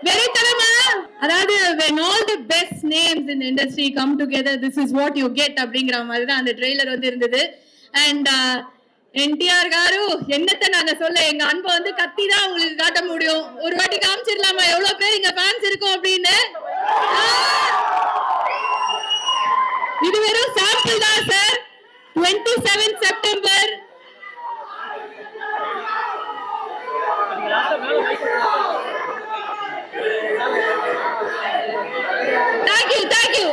வெறித்தனமா அதாவது when all the best names in the industry come together this is what you get அப்படிங்கிற மாதிரி தான் அந்த ட்ரெய்லர் வந்து இருந்தது. அண்ட் என்டிஆர் காரு என்னத்தை நாங்க சொல்ல, எங்க அன்பை வந்து கத்தி தான் உங்களுக்கு காட்ட முடியும். ஒரு வாட்டி காமிச்சிடலாமா எவ்வளவு பேர் இங்க ஃபேன்ஸ் இருக்கும் அப்படின்னு? இது வெறும் சாம்பிள் தான் சார். 27 செப்டம்பர் தேங்க்யூ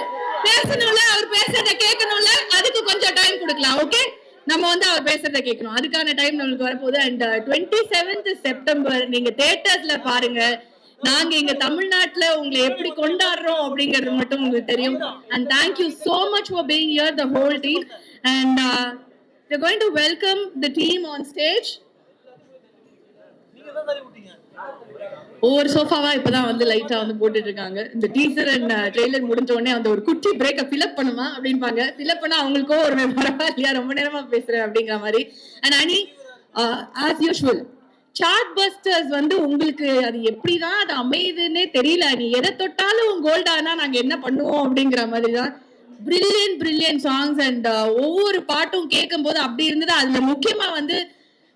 பேசணும்ல, அவர் பேசுறத கேட்கணும்ல, அதுக்கு கொஞ்சம் டைம் கொடுக்கலாம். ஓகே, நம்ம வந்து அவர் பேசுறத கேட்கணும், அதுக்கான டைம் நம்மளுக்கு வரப்போகுது. அண்ட் 27th செப்டம்பர் நீங்க தியேட்டர்ஸ்ல பாருங்க. நாங்க இங்க தமிழ்நாட்டுல உங்களை எப்படி கொண்டாடுறோம் அப்படிங்கிறது மட்டும் உங்களுக்கு தெரியும். And thank you so much for being here, the whole team. And they're going to welcome the team on stage. ஒவ்வொரு சோஃபாவா இப்பதான் வந்து லைட்டா வந்து போட்டுட்டு இருக்காங்க. இந்த டீசர் அண்ட் ட்ரெய்லர் முடிஞ்ச உடனே அந்த ஒரு குட்டி பிரேக்க ஃபில்அப் பண்ணுமா அப்படின்பாங்க. ஃபில்அப் பண்ணா அவங்களுக்கோ ஒரு பரவாயில்லையா ரொம்ப நேரமா பேசுறேன் அப்படிங்கிற மாதிரி. அண்ட் அனி ஆஸ் யூஷுவல் சார்ட் பஸ்டர்ஸ் வந்து உங்களுக்கு அது எப்படிதான் அது அமையுதுன்னே தெரியல. நீ எதை தொட்டாலும் கோல்டானா நாங்க என்ன பண்ணுவோம் அப்படிங்கிற மாதிரி தான். பிரில்லியன்ட் சாங்ஸ் அண்ட் ஒவ்வொரு பாட்டும் கேட்கும் போது அப்படி இருந்தது. அதுல முக்கியமா வந்து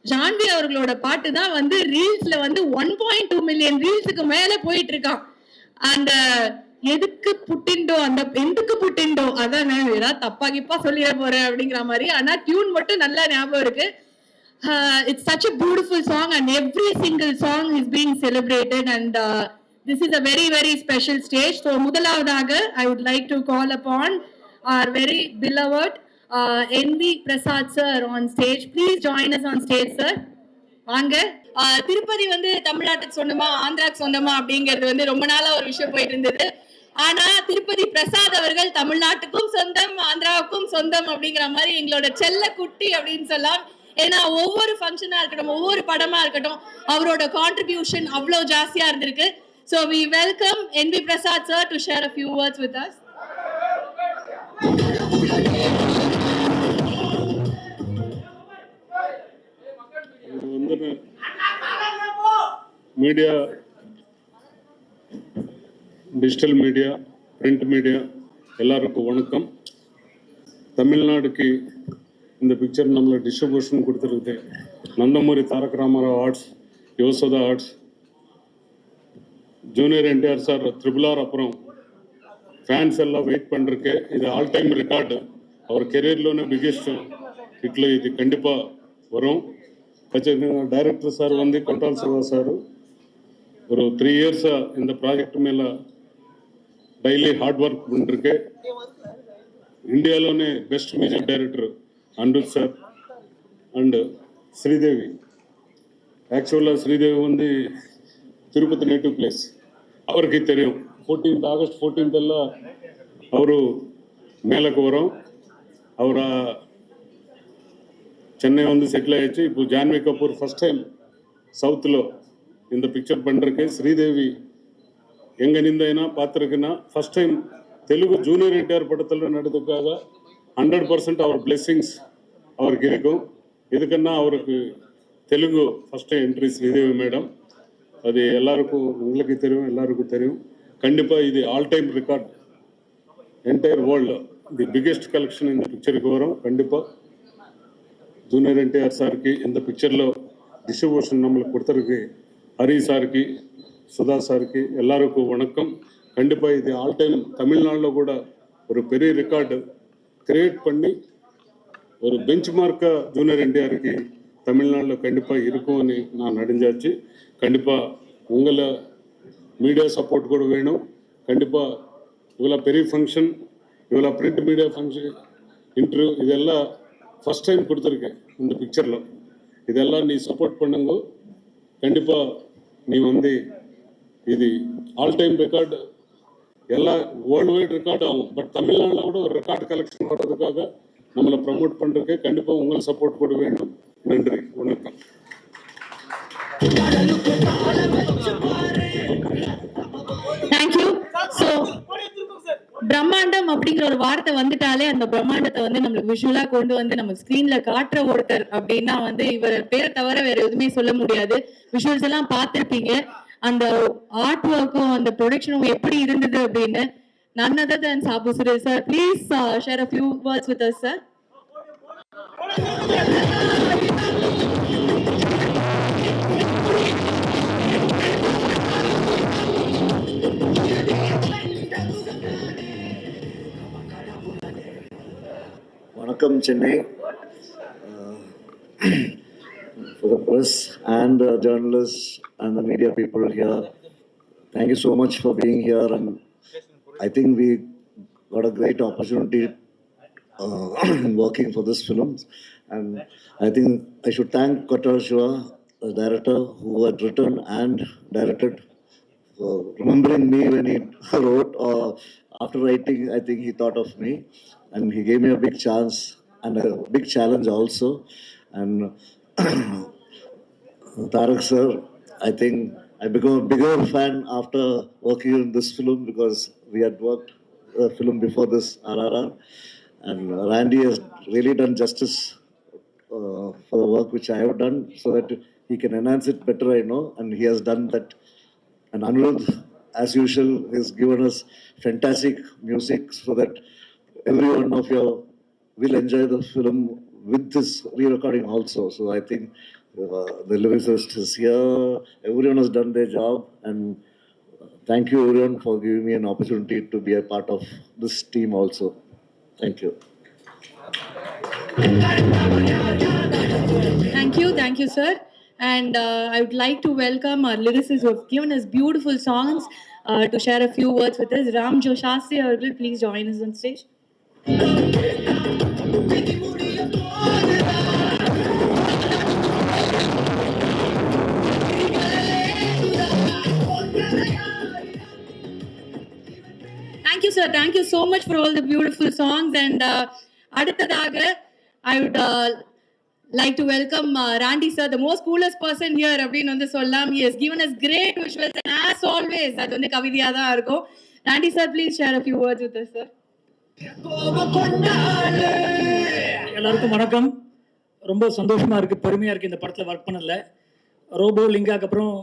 ஜான்வி அவர்களோட பாட்டு தான் வந்து ரீல்ஸ்ல வந்து 1.2 மில்லியன் ரீல்ஸுக்கு மேல போயிட்டு இருக்கான். அந்த எதுக்கு புட்டிண்டோ, அந்த எதுக்கு புட்டிண்டோ அதான் ஏதாவது தப்பா கிப்பா சொல்லிட போறேன் அப்படிங்கிற மாதிரி. ஆனா டியூன் மட்டும் நல்லா ஞாபகம் இருக்கு. It's such a beautiful song and every single song is being celebrated and this is a very special stage. So முதலாவதாக I would like to call upon our very beloved NV Prasad sir on stage. Please join us on stage sir. வாங்க. திருப்பதி வந்து தமிழ்நாட்டுக்கு சொந்தமா ஆந்திராக்கு சொந்தமா அப்படிங்கிறது வந்து ரொம்ப நாளா ஒரு விஷயம் போயிட்டு இருந்தது. ஆனா திருப்பதி பிரசாத் அவர்கள் தமிழ்நாட்டுக்கும் சொந்தம் ஆந்திராவுக்கும் சொந்தம் அப்படிங்கிற மாதிரி எங்களோட செல்ல குட்டி அப்படின்னு சொல்லலாம். ஏன்னா ஒவ்வொரு ஃபங்க்ஷனா இருக்கட்டும், ஒவ்வொரு படமா இருக்கட்டும், அவரோட கான்ட்ரிபியூஷன் அவ்வளவு ஜாஸ்தியா இருந்திருக்கு. So we welcome NV Prasad sir to share a few words with us. Media, digital media, print media எல்லாருக்கும் வணக்கம். தமிழ்நாடுக்கு இந்த பிக்சர் நம்மளை டிஸ்ட்ரிபியூஷன் கொடுத்துருக்குது Nandamuri Taraka Ramarao arts, Yashoda arts, junior NTR sir triple அப்புறம் ஃபேன்ஸ் எல்லாம் வெயிட் பண்ணிருக்கு. இது ஆல் டைம் ரெக்கார்டு. அவர் கெரியர்லோనే பிக்கெஸ்ட் இட்ல இது கண்டிப்பாக வரும். டைரக்டர் சார் வந்து கொண்டால் சிவா சார் ஒரு 3 இயர்ஸாக இந்த ப்ராஜெக்ட் மேலே டெய்லி ஹார்ட் ஒர்க் பண்ணிருக்கு. இந்தியாவிலோనే best music director Anirudh sir and Sridevi. ஆக்சுவலாக ஸ்ரீதேவி வந்து திருப்பதி நேட்டிவ் பிளேஸ் அவருக்கு தெரியும். ஆகஸ்ட் 14th எல்லாம் ಅವರು மேலக்கு வரும். அவர சென்னை வந்து செட்டில் ஆயிடுச்சு. இப்போ ஜான்வி கபூர் ஃபர்ஸ்ட் டைம் சவுத்தில் இந்த பிக்சர் பண்ணிருக்கு. ஸ்ரீதேவி எங்கே நிந்தைனா பார்த்துருக்குன்னா first time Telugu junior NTR படத்தில் நடித்ததுக்காக 100% அவர் பிளெஸ்ஸிங்ஸ் அவருக்கு இருக்கும். எதுக்குன்னா அவருக்கு Telugu first time entry Sridevi madam. அது எல்லாருக்கும் உங்களுக்கு தெரியும், எல்லாருக்கும் தெரியும். கண்டிப்பாக இது all time record entire world the biggest collection இந்த பிக்சருக்கு வரும். கண்டிப்பாக ஜூனியர் என்டிஆர் சாருக்கு இந்த பிக்சரில் டிஸ்ட்ரிபியூஷன் நம்மளுக்கு கொடுத்துருக்கு. ஹரி சாருக்கு, சுதா சாருக்கு எல்லாருக்கும் வணக்கம். கண்டிப்பாக இது ஆல் டைம் தமிழ்நாட்டில் கூட ஒரு பெரிய ரெக்கார்டு கிரியேட் பண்ணி ஒரு பெஞ்ச் மார்க்காக ஜூனியர் என்டிஆருக்கு தமிழ்நாட்டில் கண்டிப்பாக இருக்கும்னு நான் நடிஞ்சாச்சு. கண்டிப்பாக உங்களை மீடியா சப்போர்ட் கூட வேணும். கண்டிப்பாக இவ்வளோ பெரிய ஃபங்க்ஷன், இவ்வளோ பிரிண்ட் மீடியா ஃபங்க்ஷன், இன்டர்வியூ இதெல்லாம் ஃபஸ்ட் டைம் கொடுத்துருக்கேன் இந்த பிக்சரில். இதெல்லாம் நீ சப்போர்ட் பண்ணுங்க. கண்டிப்பாக நீ வந்து இது ஆல் டைம் ரெக்கார்டு எல்லாம் வேர்ல்டு வைட் ரெக்கார்டு ஆகும். பட் தமிழ்நாட்டில் கூட ஒரு ரெக்கார்டு கலெக்ஷன் வர்றதுக்காக நம்மளை ப்ரமோட் பண்ணுறதுக்கு கண்டிப்பாக உங்களை சப்போர்ட் கூட வேண்டும். நன்றி, வணக்கம். தேங்க்யூ. ஸோ பிரம்மாண்டம் அப்படிங்கிற ஒரு வார்த்தை வந்துட்டாலே அந்த பிரம்மாண்டத்தை வந்து நம்மளுக்கு விஷுவலா கொண்டு வந்து நம்ம ஸ்கிரீன்ல காட்டுற ஒருத்தர் அப்படின்னா வந்து இவர் பேரை தவிர வேற எதுவுமே சொல்ல முடியாது. விஷுவல்ஸ் எல்லாம் பார்த்திருப்பீங்க. அந்த ஆர்ட் ஒர்க்கும் அந்த ப்ரொடக்ஷனும் எப்படி இருந்தது அப்படின்னு none other than Sabu Suresh sir. Please share a few words with us, sir. Vanakkam Chennai. For the press and journalists and the media people here, thank you so much for being here, and I think we got a great opportunity working for this film, and I think I should thank Kotar Shiva, the director who had written and directed, for remembering me when he wrote, or after writing, I think he thought of me, and he gave me a big chance and a big challenge also, and Tarak sir, I think I became a bigger fan after working in this film, because we had worked a film before this, RRR, and Randy has really done justice for the work which I have done, so that he can enhance it better, I know, and he has done that. And Anirudh, as usual, has given us fantastic music so that every one of you will enjoy the film with this re-recording also. So I think the lyricist is here, everyone has done their job, and thank you everyone for giving me an opportunity to be a part of this team also. Thank you. Thank you, sir. And I would like to welcome our lyricists who have given us beautiful songs to share a few words with us. Ram Joshastri, please join us on stage. Thank you, sir. Thank you so much for all the beautiful songs. And அடுத்ததாக I would like to welcome Randy sir, the most coolest person here அப்படின்னு வந்து சொல்லலாம். He has given us great visuals, and as always அது வந்து கவிதையா தான் இருக்கும். Randy sir, please share a few words with us, sir. எல்லாருக்கும் வணக்கம். ரொம்ப சந்தோஷமா இருக்கு, பெருமையா இருக்கு இந்த படத்துல ஒர்க் பண்ணல. ரோபோ லிங்காக்கு அப்புறம்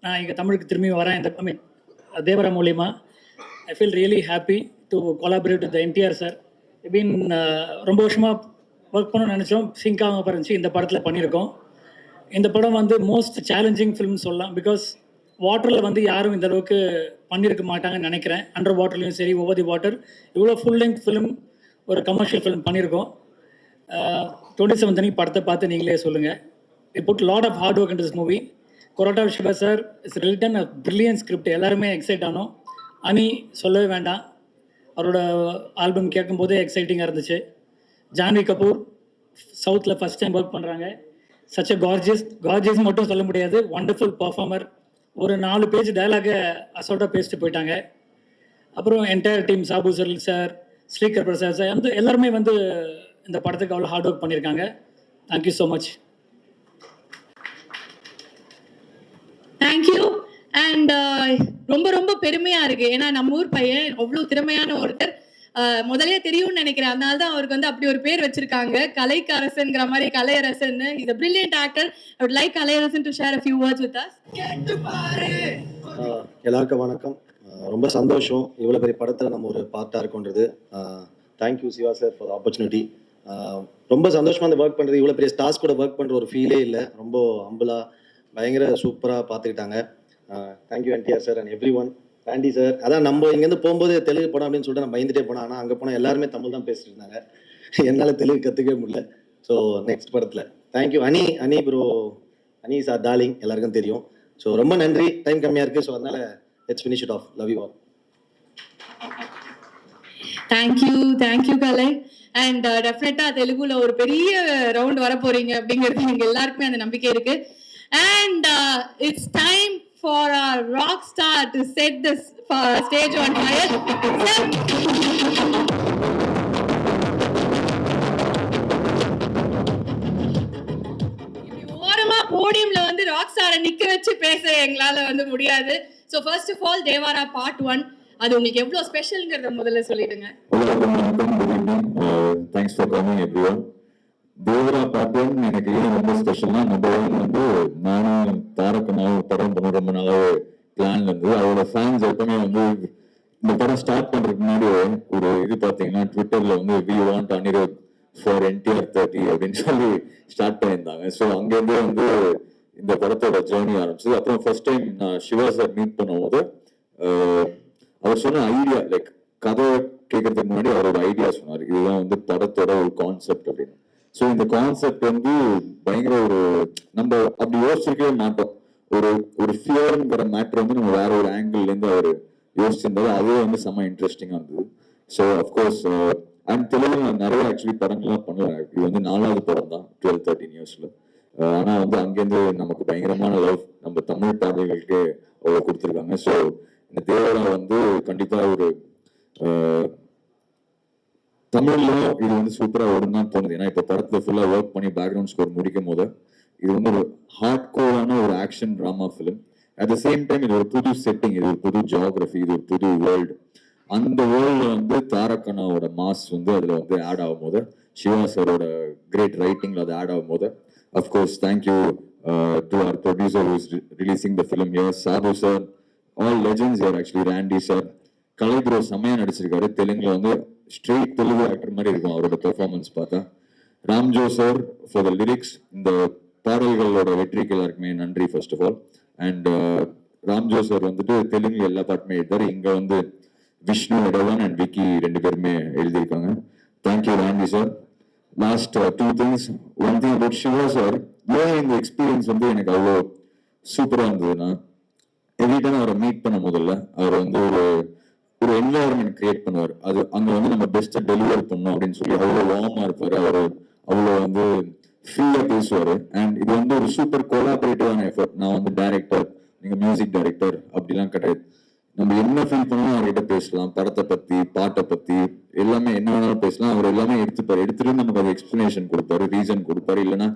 நான் இங்க தமிழுக்கு திரும்பி வரேன். இந்த தேவரா மூலியமா I feel really happy to collaborate with NTR sir. Been ரொம்ப வருஷமா ஒர்க் பண்ணணும்னு நினச்சோம், சிங்காக பறிச்சு இந்த படத்தில் பண்ணியிருக்கோம். இந்த படம் வந்து மோஸ்ட் சேலஞ்சிங் ஃபிலிம் சொல்லலாம். பிகாஸ் வாட்டரில் வந்து யாரும் இந்த அளவுக்கு பண்ணியிருக்க மாட்டாங்கன்னு நினைக்கிறேன். அண்டர் வாட்டர்லையும் சரி, ஓவர் தி வாட்டர் இவ்வளோ ஃபுல் லெங்க் ஃபிலிம், ஒரு கமர்ஷியல் ஃபிலிம் பண்ணியிருக்கோம். 27 அன்னைக்கு படத்தை பார்த்து நீங்களே சொல்லுங்கள். It put lot of hard work in this movie. Koratala Siva sir it's written a brilliant script. எல்லாருமே எக்ஸைட் ஆனோம். அனி சொல்லவே வேண்டாம், அவரோட ஆல்பம் கேட்கும்போதே எக்ஸைட்டிங்காக இருந்துச்சு. ஜான்வி கபூர் சவுத்தில் ஃபஸ்ட் டைம் ஒர்க் பண்ணுறாங்க. சச் அ கார்ஜியஸ் மட்டும் சொல்ல முடியாது, ஒண்டர்ஃபுல் பர்ஃபார்மர். ஒரு 4 பேஜ் டயலாகை அசோல்ட்டாக பேசிட்டு போயிட்டாங்க. அப்புறம் என்டையர் டீம், சாபு சார், ஸ்ரீகர் பிரசாத் சார், வந்து எல்லாருமே வந்து இந்த படத்துக்கு அவ்வளோ ஹார்ட் ஒர்க் பண்ணியிருக்காங்க. Thank you so much. Thank you. And ரொம்ப ரொம்ப பெருமையாக இருக்குது, ஏன்னா நம்ம ஊர் பையன் அவ்வளோ திறமையான ஒருத்தர். முதலே தெரியும்னு நினைக்கிறேன், அதனால தான் அவருக்கு வந்து அப்படி ஒரு பேர் வச்சிருக்காங்க, கலைக்கரசன்ங்கிற மாதிரி, Kalaiyarasan. Is a brilliant actor. I would like Kalaiyarasan to share a few words with us. எல்லாருக்கும் வணக்கம். ரொம்ப சந்தோஷம் இவ்வளோ பெரிய படத்தில் நம்ம ஒரு பார்ட்டாக இருக்கோன்றது. Thank you Siva sir for opportunity. ரொம்ப சந்தோஷமாக அந்த ஒர்க் பண்ணுறது, இவ்வளோ பெரிய ஸ்டார்ஸ் கூட ஒர்க் பண்ணுற ஒரு ஃபீலே இல்லை. ரொம்ப ஹம்பிளாக பயங்கர சூப்பராக பார்த்துக்கிட்டாங்க. Thank you NTR sir and everyone. Randy sir, அதான் நம்ம இங்கேருந்து போகும்போது தெலுங்கு படம் அப்படின்னு சொல்லிட்டு நான் பயந்துட்டே போனேன். ஆனால் அங்கே போனால் எல்லாருமே தமிழ் தான் பேசிட்டு இருந்தாங்க, என்னால் தெலுங்கு கற்றுக்கவே முடியல. ஸோ நெக்ஸ்ட் படத்தில் தேங்க்யூ. அனி ப்ரோ, அனி சார் டார்லிங், எல்லாருக்கும் தெரியும். ஸோ ரொம்ப நன்றி. டைம் கம்மியாக இருக்குது, ஸோ அதனால் let's finish it of. Love you all. Thank you Kalai. And டெஃபினட்டா தெலுங்குல ஒரு பெரிய ரவுண்ட் வர போறீங்க அப்படிங்கிறது எங்க எல்லாருக்குமே அந்த நம்பிக்கை இருக்கு. And it's time for our rock star to set this stage on fire. ஓரமா போடியம்ல வந்து ராக் ஸ்டாரை நிக்க வச்சு பேச எங்களால வந்து முடியாது. So first of all Devara part 1, அது உங்களுக்கு எவ்வளவு ஸ்பெஷல்ங்கிறத முதல்ல சொல்லிடுங்க. Thanks for coming everyone. Devara part 1 எனக்கு ஏன் ரொம்ப ஸ்பெஷல்னா, நம்பர் 1 வந்து நானும் தாரக்கனாவும் படம் பண்ண ரொம்ப நாளாவே பிளான் இருந்தது. அவரோட ஃபேன்ஸ் எப்பவுமே வந்து இந்த படம் ஸ்டார்ட் பண்றதுக்கு முன்னாடி ஒரு இது பாத்தீங்கன்னா ட்விட்டர்ல வந்து we want Anirudh for NTR 30 அப்படின்னு சொல்லி ஸ்டார்ட் பண்ணியிருந்தாங்க. ஸோ அங்கேருந்து வந்து இந்த படத்தோட ஜேர்னி ஆரம்பிச்சது. அப்புறம் ஃபர்ஸ்ட் டைம் நான் சிவா சார் மீட் பண்ணும்போது அவர் சொன்ன ஐடியா லைக் கதை கேட்கறதுக்கு முன்னாடி அவரோட ஐடியா சொன்னார். இதுதான் வந்து படத்தோட ஒரு கான்செப்ட் அப்படின்னு. ஸோ இந்த கான்செப்ட் வந்து பயங்கர ஒரு நம்ம அப்படி யோசிச்சிருக்கவே மாட்டோம். ஒரு ஃபியர்ங்கிற மேட்டர் வந்து நம்ம வேற ஒரு ஆங்கிள் இருந்து அவர் யோசிச்சிருந்தது. அதே வந்து செம்ம இன்ட்ரெஸ்டிங்கா இருந்தது. ஸோ அஃப்கோர்ஸ் அண்ட் தெலுங்குல நான் நிறைய ஆக்சுவலி படங்கள்லாம் பண்ணுவேன். இது வந்து 4வது படம் தான் 12-13 இயர்ஸ்ல. ஆனா வந்து அங்கேருந்து நமக்கு பயங்கரமான லவ் நம்ம தமிழ் பாடல்களுக்கு அவ்வளோ கொடுத்துருக்காங்க. ஸோ இந்த தேவரா வந்து கண்டிப்பா ஒரு தமிழ்ல இது வந்து சூப்பரா வரும் தான் தோணுது. ஏன்னா இப்ப படத்துல ஃபுல்லா ஒர்க் பண்ணி பேக்ரவுண்ட் ஸ்கோர் முடிக்கும் போது இது வந்து ஒரு ஹார்ட் கோரான ஒரு action drama film. At the same time இது ஒரு புது செட்டிங், இது ஒரு புது ஜியோகிராஃபி, இது ஒரு புது வேர்ல்டு. அந்த வேர்ல்ட்ல வந்து தாரகனாவோட மாஸ் வந்து அதுல வந்து ஆட் ஆகும் போது, சிவா சாரோட கிரேட் ரைட்டிங்ல அது ஆட் ஆகும் போது, of course thank you to our producer who is releasing the film here, Sadhu sir, all legends here actually. Randy sir, Kalai bro செம்மையா நடிச்சிருக்காரு. தெலுங்குல வந்து ஸ்ட்ரெயிட் தெலுங்கு ஆக்டர் மாதிரி இருக்கும் அவரோட பெர்ஃபார்மன்ஸ் பார்த்தா. Ramajo sir for the lyrics. இந்த பாடல்களோட வெற்றிக்கு எல்லாருக்குமே நன்றி first of all. And Ramajo sir வந்துட்டு தெலுங்கு எல்லா பாட்டுமே எழுதாரு. இங்க வந்து விஷ்ணு எடவன் அண்ட் விக்கி 2 பேருமே எழுதியிருக்காங்க. Thank you Randy sir. Last 2 things. One thing about Siva sir, ஏன் இந்த எக்ஸ்பீரியன்ஸ் வந்து எனக்கு அவ்வளோ சூப்பரா இருந்ததுன்னா, எவ்ரி டைம் அவரை மீட் பண்ண முதல்ல அவர் வந்து ஒரு என்வாயர்மெண்ட் கிரியேட் பண்ணுவார். அது அங்க வந்து நம்ம பெஸ்ட் டெலிவர் பண்ணோம் அப்படின்னு சொல்லி அவ்வளோ வார்மா இருப்பாரு. அவரு அவ்வளோ வந்து ஃப்ரீயா பேசுவாரு. அண்ட் இது வந்து ஒரு சூப்பர் கோலாபரேட்டிவான எஃபர்ட். நான் வந்து டைரக்டர், நீங்க மியூசிக் டைரக்டர் அப்படிலாம் கிடையாது. நம்ம என்ன ஃபீல் பண்ணாலும் அவர்கிட்ட பேசலாம். படத்தை பத்தி, பாட்டை பத்தி எல்லாமே என்ன வேணாலும் பேசலாம். அவர் எல்லாமே எடுத்துட்டு நமக்கு அது எக்ஸ்பிளனேஷன் கொடுப்பாரு, ரீசன் கொடுப்பாரு. இல்லைன்னா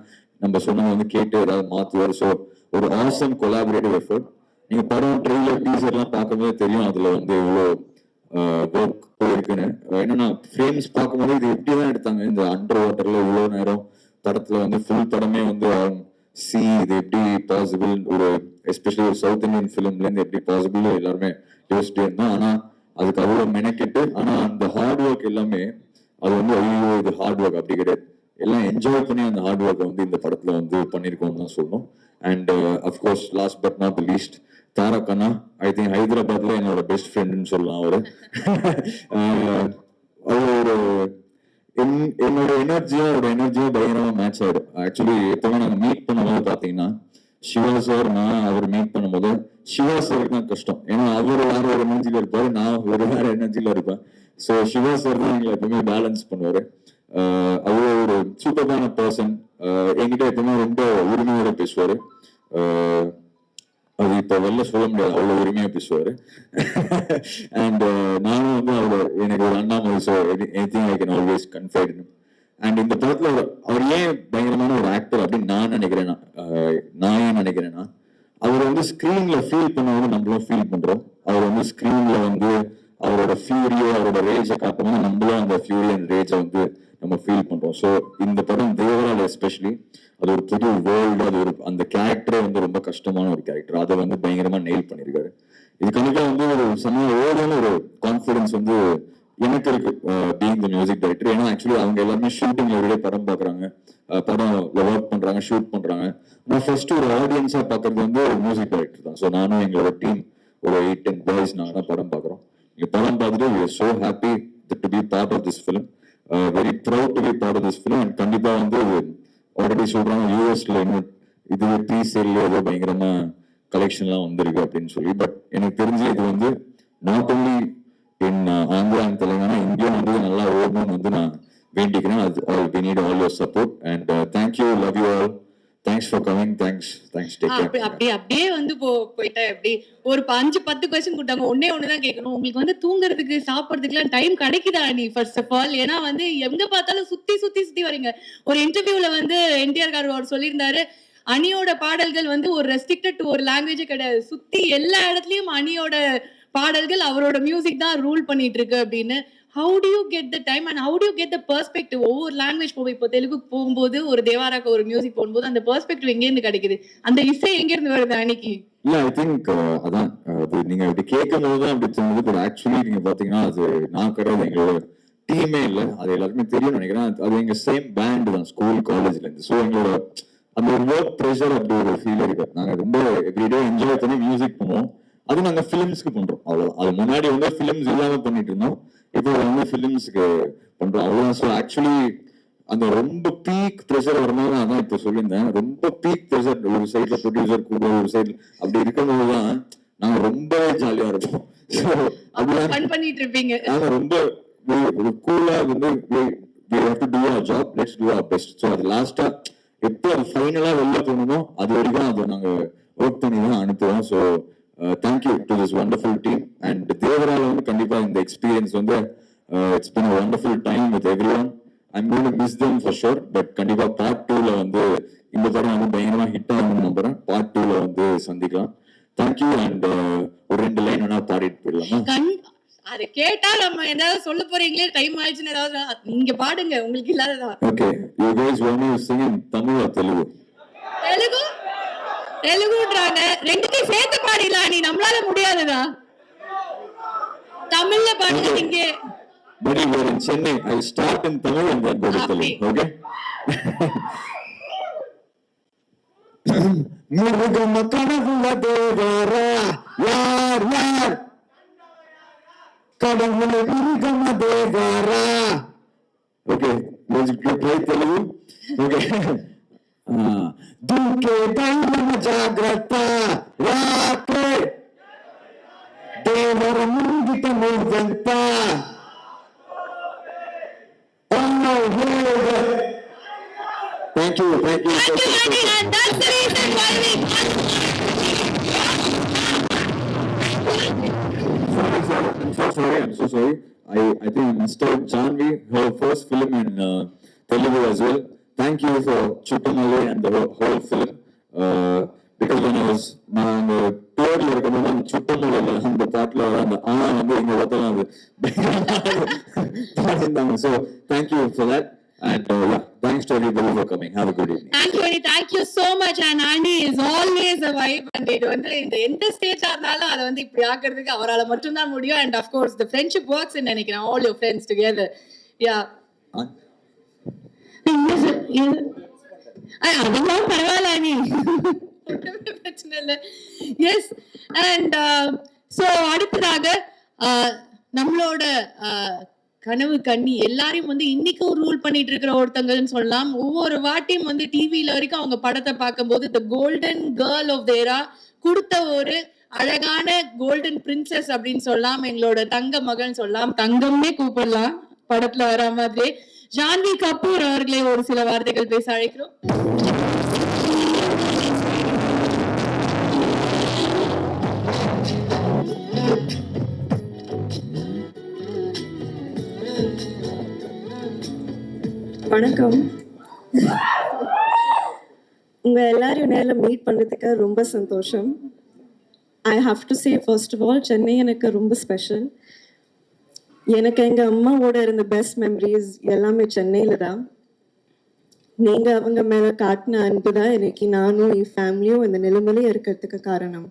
நம்ம சொன்னதை வந்து கேட்டு ஏதாவது மாத்துவார். ஸோ ஒரு ஆசம் கொலாபரேட்டிவ் எஃபர்ட். நீங்க படம் ட்ரெய்லர் டீசர் எல்லாம் பார்க்கும்போது தெரியும் அதுல வந்து எவ்வளோ ஒர்க் போயிருக்குன்னு. என்னன்னா ஃப்ரேம்ஸ் பார்க்கும்போது இது எப்படிதான் எடுத்தாங்க இந்த அண்டர் வாட்டர்ல இவ்வளவு நேரம். படத்துல வந்து ஃபுல் படமே வந்து இது எப்படி பாசிபிள், ஒரு எஸ்பெஷலி ஒரு சவுத் இந்தியன் ஃபிலிம்ல இருந்து எப்படி பாசிபிள் எல்லாருமே யோசிச்சுட்டே இருந்தோம். ஆனா அதுக்கு அவ்வளவு மெனக்கெட்டு, ஆனா அந்த ஹார்ட் ஒர்க் எல்லாமே அது வந்து ஐயோ இது ஹார்ட் ஒர்க் அப்படி கிடையாது. எல்லாம் என்ஜாய் பண்ணி அந்த ஹார்ட் ஒர்க்கை வந்து இந்த படத்துல வந்து பண்ணிருக்கோம்னு தான் சொல்லணும். And of course last but not least, தாரகனா ஐ திங்க் ஹைதராபாத்ல என்னோட பெஸ்ட் ஃப்ரெண்ட்னு சொல்லலாம். அவரு அவர் ஒரு என்னோட எனர்ஜியும் பயங்கரமா மேட்ச் ஆயிடும். ஆக்சுவலி எப்பவுமே நாங்க மீட் பண்ணும்போது பாத்தீங்கன்னா சிவா சார் நான் அவர் மீட் பண்ணும்போது சிவா சாருக்கு தான் கஷ்டம். ஏன்னா அவர் வேற ஒரு எனர்ஜில இருப்பாரு, நான் வேற எனர்ஜில இருப்பேன். ஸோ சிவா சார் தான் எங்களை எப்பவுமே பேலன்ஸ் பண்ணுவாரு. அவ்வளோ ஒரு சூப்பரான பர்சன். என்கிட்ட எப்பவுமே ரொம்ப உரிமையோட பேசுவாரு. அது இப்ப வெளில சொல்ல முடியாது, அவ்வளவு உரிமையா பேசுவாரு. அண்ட் நானும் வந்து எனக்கு ஒரு அண்ணா மாதிரி. So anything I can always confide. And இந்த படத்துல அவர் ஏன் பயங்கரமான ஒரு ஆக்டர் அப்படின்னு நான் ஏன் நினைக்கிறேன்னா அவர் வந்து ஸ்கிரீன்ல ஃபீல் பண்ணும்போது நம்மளும் ஃபீல் பண்றோம். அவர் வந்து ஸ்கிரீன்ல வந்து அவரோட ஃபியூரியோ அவரோட ரேஜை காட்டும்போது நம்மளும் அந்த ஃபியூரி அண்ட் ரேஜை வந்து நம்ம ஃபீல் பண்றோம். ஸோ இந்த படம் தேவரால் எஸ்பெஷலி அது ஒரு புது வேர்ல்டு, அது ஒரு அந்த கேரக்டரே வந்து ரொம்ப கஷ்டமான ஒரு கேரக்டர். அதை வந்து பயங்கரமா நெயில் பண்ணிருக்காரு. இது கண்டிப்பா வந்து ஒரு சமய ஓடான ஒரு கான்ஃபிடன்ஸ் வந்து எனக்கு இருக்கு பீயிங் தி மியூசிக் டைரக்டர். ஏன்னா ஆக்சுவலி அவங்க எல்லாருமே ஷூட்டிங்ல எவ்வளோ படம் பாக்குறாங்க, படம்ல ஒர்க் பண்றாங்க, ஷூட் பண்றாங்க. நான் ஃபர்ஸ்ட் ஒரு ஆடியன்ஸா பாக்குறது வந்து ஒரு மியூசிக் டைரக்டர் தான். ஸோ நானும் எங்களோட டீம் ஒரு 8-10 பாய்ஸ் நாங்க தான் படம் பாக்குறோம். இங்க படம் பார்த்துட்டு we are so happy to be part of this film, very proud to be part of this film. And கண்டிப்பா வந்து ஆல்ரெடி சொல்றாங்க யூஎஸ்ல இன்னும் இது ப்ரீசேல்ல ஏதோ பயங்கரமா கலெக்ஷன்லாம் வந்திருக்கு அப்படின்னு சொல்லி. பட் எனக்கு தெரிஞ்சு இது வந்து not only in Andhra and Telangana, இந்தியாவும் வந்து நல்லா ஓடணும்னு வந்து நான் வேண்டிக்கிறேன். அது we need all your support and thank you, love you all, thanks for coming, thanks take care. அப்படியே வந்து போயிட்டா எப்படி ஒரு 5-10 கொஸ்டின் கொடுத்தாங்க, ஒண்ணுதான் கேட்கணும். உங்களுக்கு வந்து தூங்குறதுக்கு சாப்பிடுறதுக்கு எல்லாம் டைம் கிடைக்குதா நீ ஃபர்ஸ்ட் ஆஃப் ஆல்? ஏன்னா வந்து எங்க பார்த்தாலும் சுத்தி வரீங்க. ஒரு இன்டர்வியூல வந்து என்டிஆர் கார் அவர் சொல்லியிருந்தாரு, அணியோட பாடல்கள் வந்து ஒரு ரெஸ்ட்ரிக்டட் டு ஒரு லாங்குவேஜே கிடையாது, சுத்தி எல்லா இடத்துலயும் அணியோட பாடல்கள் அவரோட மியூசிக் தான் ரூல் பண்ணிட்டு இருக்கு அப்படின்னு. How do you get the time and how do you get the perspective? ஒவ்வொரு லாங்குவேஜ் இப்போ தெலுங்கு போகும்போது ஒரு தேவாராக்கு ஒரு மியூசிக் போகும்போது அந்த பெர்ஸ்பெக்டிவ் எங்க இருந்து கிடைக்குது? அந்த இசை எங்க இருந்து வருது அன்னைக்கு? இல்ல ஐ திங்க் அதான் அது நீங்க இப்படி கேட்கும் போது தான் அப்படி தோணுது. பட் ஆக்சுவலி நீங்க பாத்தீங்கன்னா அது நான் கிடையாது, எங்களோட டீமே இல்ல, அது எல்லாருக்குமே தெரியும்னு நினைக்கிறேன். அது எங்க சேம் பேண்ட் தான் ஸ்கூல் காலேஜ்ல இருந்து. ஸோ எங்களோட அந்த ஒரு ஒர்க் ப்ரெஷர் அப்படி ஒரு ஃபீல் இருக்கு. நாங்க ரொம்ப எவ்ரிடே என்ஜாய் பண்ணி மியூசிக் பண்ணுவோம். அது நாங்க ஃபிலிம்ஸ்க்கு பண்றோம் அவ்வளோ. அது முன்னாடி வந்து ஃபிலிம்ஸ் இல்லாம பண்ணிட்டு இருந்தோம், இப்போ வந்து ஃபிலிம்ஸ்க்கு பண்றோம் அவ்வளோ. ஸோ ஆக்சுவலி அந்த ரொம்ப பீக் ப்ரெஷர் வரும்போது அதான் இப்போ சொல்லியிருந்தேன், ரொம்ப பீக் ப்ரெஷர் ஒரு சைட்ல ப்ரொடியூசர் கூட ஒரு சைட்ல அப்படி இருக்கும்போது தான் நாங்க ரொம்பவே ஜாலியா இருப்போம். ஸோ அதுதான் ஃபன் பண்ணிட்டு இருப்பீங்க. நாங்க ரொம்ப ஒரு கூலா வந்து we have to do our job, let's do our best. So அது லாஸ்டா எப்போ அது ஃபைனலா வெளில போகணுமோ அது வரைக்கும் அதை நாங்க ஒர்க் பண்ணி தான் அனுப்புவோம். So thank you to this wonderful team. And தேவரால வந்து கண்டிப்பா இந்த எக்ஸ்பீரியன்ஸ் வந்து it's been a wonderful time with everyone. I'm going to miss them for sure. But கண்டிப்பா பார்ட் 2ல வந்து இந்த படம் வந்து பயங்கரமா ஹிட் ஆகணும்னு நம்புறேன். பார்ட் 2ல வந்து சந்திக்கலாம். தேங்க்யூ. அண்ட் ஒரு 2 லைன் வேணா பாடிட்டு போயிடலாமா? அதை கேட்டா நம்ம ஏதாவது சொல்ல போறீங்களே, டைம் ஆயிடுச்சுன்னு ஏதாவது நீங்க பாடுங்க, உங்களுக்கு இல்லாததான். Okay, you guys want me to sing in Tamil or Telugu? தெலுங்குன்றாங்க, ரெண்டுத்தையும் சேர்த்து பாடிடலாம். நீ நம்மளால முடியாதுதா, தமிழ்ல பாடுறீங்க. But you were in Chennai. I'll start in Tamil and then go to Telugu. Okay? Murugama kadavula devara yar yar kadavula murugama devara. Okay, let's try Telugu. Okay. Duke daima jagrata ratre devara mungita murganta. Thank you. Thank you, Andy, and that's the reason why we. I'm so sorry. I think I missed out Janvi, her first film in Telugu as well. Thank you for Chuttamale and the whole film. Because when I was நான் பேர்ல இருக்கும்போது அந்த சுட்டமலை அந்த பாட்டுல அந்த வந்து இங்க பார்த்தோம் பாடிருந்தாங்க. So thank you for that. And yeah, thanks to everybody for coming. Have a good evening. Thank you so much. And Andy is always a vibe. And இது வந்து இந்த எந்த ஸ்டேஜா இருந்தாலும் அதை வந்து இப்படி ஆக்குறதுக்கு அவரால் மட்டும்தான் முடியும். And of course the friendship works in நினைக்கிறேன், all your friends together. Yeah. அதெல்லாம் பரவாயில்ல நீ பிரச்சனை இல்லை. எஸ். அண்ட் ஸோ அடுத்ததாக நம்மளோட கனவு கண்ணி எல்லாரையும் வந்து இன்னைக்கும் ரூல் பண்ணிட்டு இருக்கிற ஒருத்தங்கன்னு சொல்லலாம். ஒவ்வொரு வாட்டியும் வந்து டிவியில வரைக்கும் அவங்க படத்தை பார்க்கும்போது த கோல்டன் கேர்ள் ஆஃப் தேரா கொடுத்த ஒரு அழகான கோல்டன் பிரின்சஸ் அப்படின்னு சொல்லலாம். எங்களோட தங்க மகன் சொல்லலாம், தங்கம்னே கூப்பிடலாம் படத்துல வர மாதிரி. ஜான்வி கபூர் அவர்களே ஒரு சில வார்த்தைகள் பேச அழைக்கிறோம். வணக்கம். உங்க எல்லாரையும் நேரில் மீட் பண்றதுக்கு ரொம்ப சந்தோஷம். I have to say first of all, Chennai எனக்கு ரொம்ப ஸ்பெஷல். எனக்கு எங்க அம்மாவோட இருந்த பெஸ்ட் மெமரிஸ் எல்லாமே சென்னையில தான். நீங்க அவங்க மேல காட்டின அன்பு தான் இன்னைக்கு நானும் என் ஃபேமிலியும் இந்த நிலைமையிலே இருக்கிறதுக்கு காரணம்.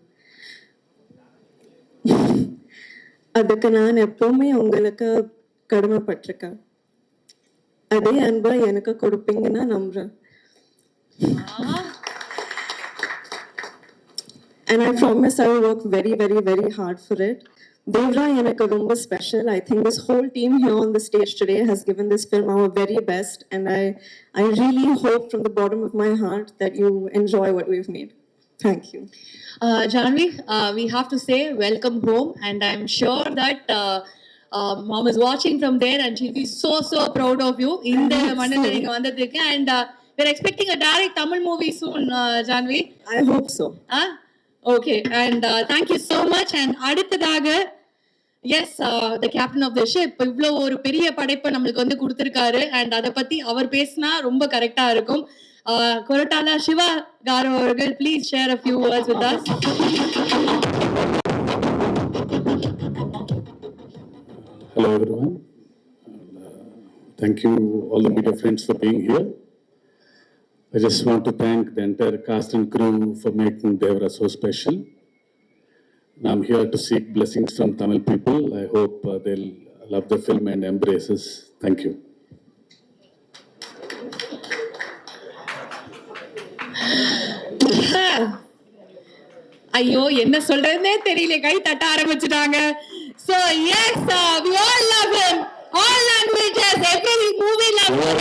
அதுக்கு நான் எப்பவுமே உங்களுக்கு கடமைப்பட்டிருக்கேன். அதே அன்பா எனக்கு கொடுப்பீங்கன்னா நம்புறேன். And I promise I will work very, very, very hard for it. Devra எனக்கு ரொம்ப special. I think this whole team here on the stage today has given this film our very best, and I really hope from the bottom of my heart that you enjoy what we've made. Thank you. Janvi, we have to say welcome home, and I'm sure that mom is watching from there and she'll be so proud of you in the manila neenga vandadukku. And we're expecting a direct Tamil movie soon, Janvi. I hope so. Okay, and thank you so much. And அடுத்ததாக S the captain of the ship இவ்ளோ ஒரு பெரிய படைப்பை நம்மளுக்கு வந்து கொடுத்திருக்காரு. And அதை பத்தி அவர் பேசினா ரொம்ப கரெக்டா இருக்கும். கொரட்டாலா சிவா காரு அவர்கள், please share a few words with us. Hello everyone. Thank you all the media friends for being here. I just want to thank the entire cast and crew for making Devra so special. I'm here to seek blessings from Tamil people. I hope they'll love the film and embrace us. Thank you. ஐயோ என்ன சொல்றதுன்னே தெரியல, கை தட்ட ஆரம்பிச்சுட்டாங்க. So yes, we all love him. All languages, every movie love him.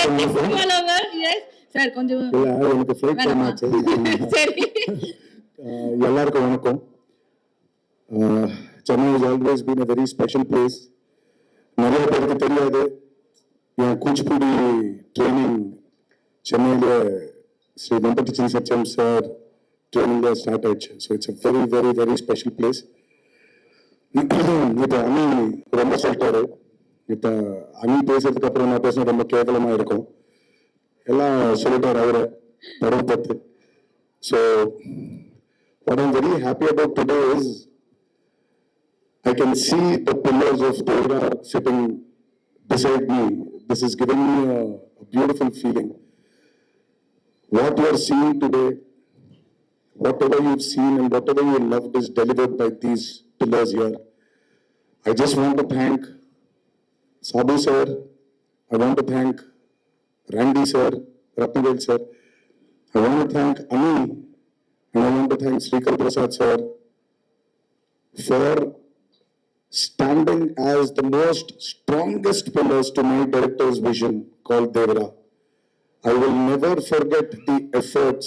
Yes sir, கொஞ்சம் எனக்கு flight time ஆச்சு. சரி. எல்லாருக்கும் வணக்கம். Chennai has always been a very special place. நிறைய பேருக்கு தெரியாது, என் கூச்சிப்பூடி ட்ரைனிங் சென்னையில் ஸ்ரீ வெங்கடேசன் சத்யம் சார் ட்ரைனிங்கில் ஸ்டார்ட் ஆயிடுச்சு. So it's a very very very special place. இப்போ அணி ரொம்ப சொல்லிட்டாரு. இப்போ அணி பேசுறதுக்கு அப்புறம் நான் பேசினா ரொம்ப கேவலமாக இருக்கும். எல்லாம் சொல்லிட்டாரு அவரை படம் பத்து. So what I'm very happy about today is I can see the pillars of Devra sitting beside me. This is giving me a beautiful feeling. What you are seeing today, whatever you've seen and whatever you loved is delivered by these pillars here. I just want to thank Sabu sir. I want to thank Randy sir, Ratnavel sir. I want to thank Ani, and I want to thank Srikar Prasad sir for standing as the most strongest pillars to my director's vision called Devra. I will never forget the efforts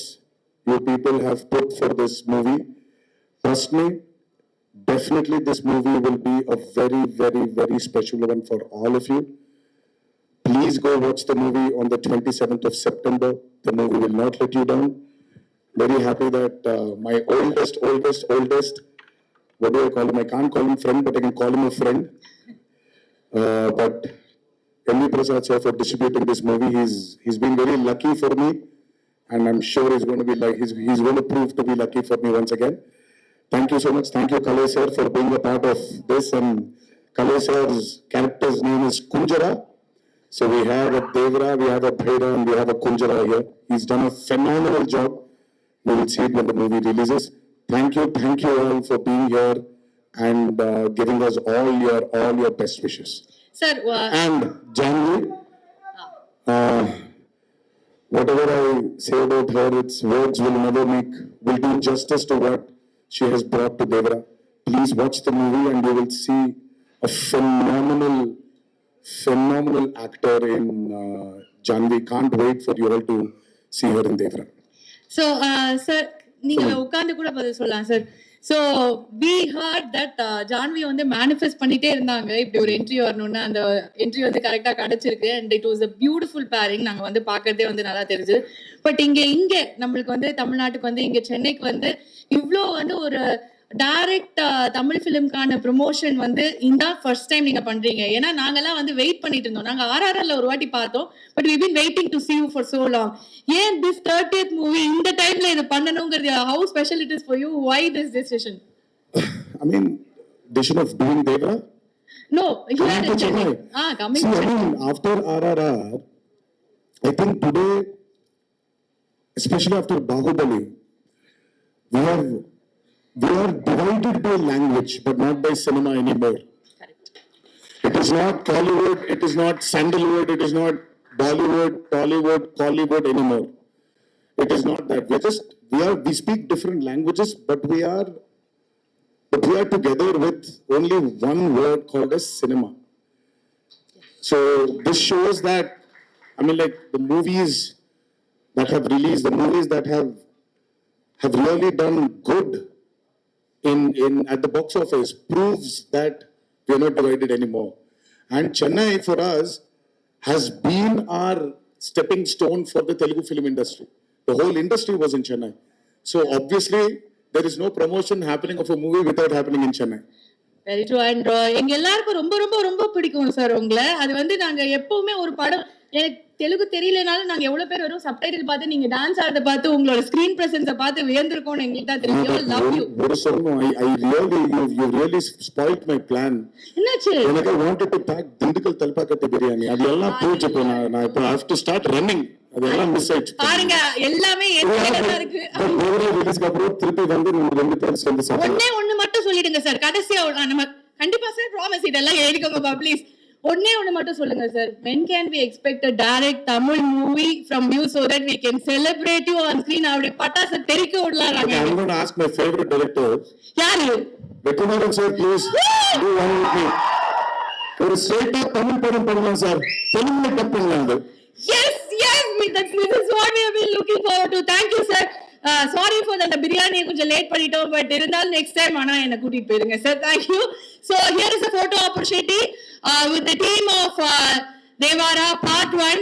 you people have put for this movie. Trust me, definitely this movie will be a very, very, very special one for all of you. Please go watch the movie on the 27th of September. The movie will not let you down. Very happy that my oldest, what do I call him? I can't call him friend, but I can call him a friend. But M.V. Prasad sir for distributing this movie. He's been very lucky for me, and I'm sure he's going to be like he's going to prove to be lucky for me once again. Thank you so much. Thank you, Kalai sir, for being a part of this. And Kalai sir's character's name is Kunjara. So we have a Devra, we have a Bhaira, and we have a Kunjara here. He's done a phenomenal job. We will see it when the movie releases. Thank you all for being here and giving us all your best wishes. Sir, And Janvi, whatever I say about her, its words will do justice to what she has brought to Devra. Please watch the movie and you will see a phenomenal actor in Janvi. Can't wait for you all to see her in Devra. so sir, நீங்க உட்கார்ந்து கூட பதில் சொல்லலாம் sir. So we heard that Janhvi வந்து manifest பண்ணிட்டே இருந்தாங்க இப்படி ஒரு என்ட்ரி வரணும்னு. அந்த என்ட்ரி வந்து கரெக்டா கிடைச்சிருக்கு. And it was a beautiful pairing. நாங்க வந்து பார்க்கறதே வந்து நல்லா தெரிஞ்சு. பட் இங்க நம்மளுக்கு வந்து தமிழ்நாட்டுக்கு வந்து இங்க சென்னைக்கு வந்து இவ்ளோ வந்து ஒரு டைரக்ட் தமிழ் பிலிம்கான ப்ரொமோஷன் வந்து இந்த ஃபர்ஸ்ட் டைம் நீங்க பண்றீங்க. ஏன்னா நாங்கெல்லாம் வந்து வெயிட் பண்ணிட்டு இருந்தோம். நாங்க RRRல ஒரு வாட்டி பார்த்தோம். But we've been waiting to see you for so long. ஏன் this 30th movie இந்த டைம்ல இது பண்ணணும்ங்கிறது, how special it is for you? Why this decision? I mean, decision of doing Devra? No, here Coming in to Chennai. Chennai. Coming See, to I Chennai. mean, after RRR, I think today, especially after Bahubali, we are divided by language, but not by cinema anymore. Correct. It is not Collywood, it is not Sandalwood, it is not Bollywood, Tollywood, Collywood anymore. It is not that. We speak different languages, but we are together with only one word called as cinema. So this shows that, I mean, like the movies that have released, the movies that have really done good in at the box office proves that we are not divided anymore. And Chennai for us has been our stepping stone for the Telugu film industry. The whole industry was in Chennai. So obviously there is no promotion happening of a movie without happening in Chennai. Very true. And எங்க எல்லாருக்கும் ரொம்ப ரொம்ப ரொம்ப பிடிக்கும் sir உங்களை. அது வந்து நாங்க எப்பவுமே ஒரு படம், எனக்கு தெலுங்கு தெரியலனாலும் நாங்க எவ்வளவு பேர் வரும் சப்டைட்டில் பார்த்து நீங்க டான்ஸ் ஆடுறத பார்த்து உங்களோட ஸ்கிரீன் பிரசன்ஸை பார்த்து வியந்திருக்கோம். எங்களுக்கு தான் தெரியும். Love you. ஒரு சொல்லணும், you really spoiled my plan. என்னாச்சு? எனக்கு I wanted to pack Dindigul தல்பாக்கட்டு biryani. அது எல்லாம் போச்சு. இப்போ நான் இப்போ I have to start running. அதெல்லாம் மிஸ் ஆயிடுச்சு. பாருங்க, எல்லாமே ஏற்கனவே தான் இருக்கு. ரிலீஸ்க்கு அப்புறம் திருப்பி வந்து நம்ம ரெண்டு பேரும் சேர்ந்து சாப்பிடலாம். ஒண்ணு மட்டும் சொல்லிடுங்க சார். கடைசியா நம்ம கண்டிப்பா சார் ப்ராமிஸ் இதெல்லாம் எழுதிக்கோங்கப்பா ப்ளீஸ். ஒண்ணே ஒண்ணு மட்டும் சொல்லுங்க sir. When can we expect a direct Tamil movie from you so that we can celebrate you on screen? அப்படி பட்டாசு தெறிக்க விடலாறாங்க. I'm going to ask my favorite director. யாரு? Vetrimaaran sir, please do one with me. ஒரு ஸ்ட்ரைட்டா தமிழ் படம் பண்ணலாம் sir. தெலுங்குல dub பண்ணலாம். Yes, this is what we have been looking forward to. Thank you sir. Sorry for the biryani கொஞ்சம் late பண்ணிட்டோம், but இருந்தாலும் நெக்ஸ்ட் டைம் ஆனா என்ன கூட்டிட்டு போயிருங்க sir. Thank you. So here is a photo opportunity with the team of Devara Part 1.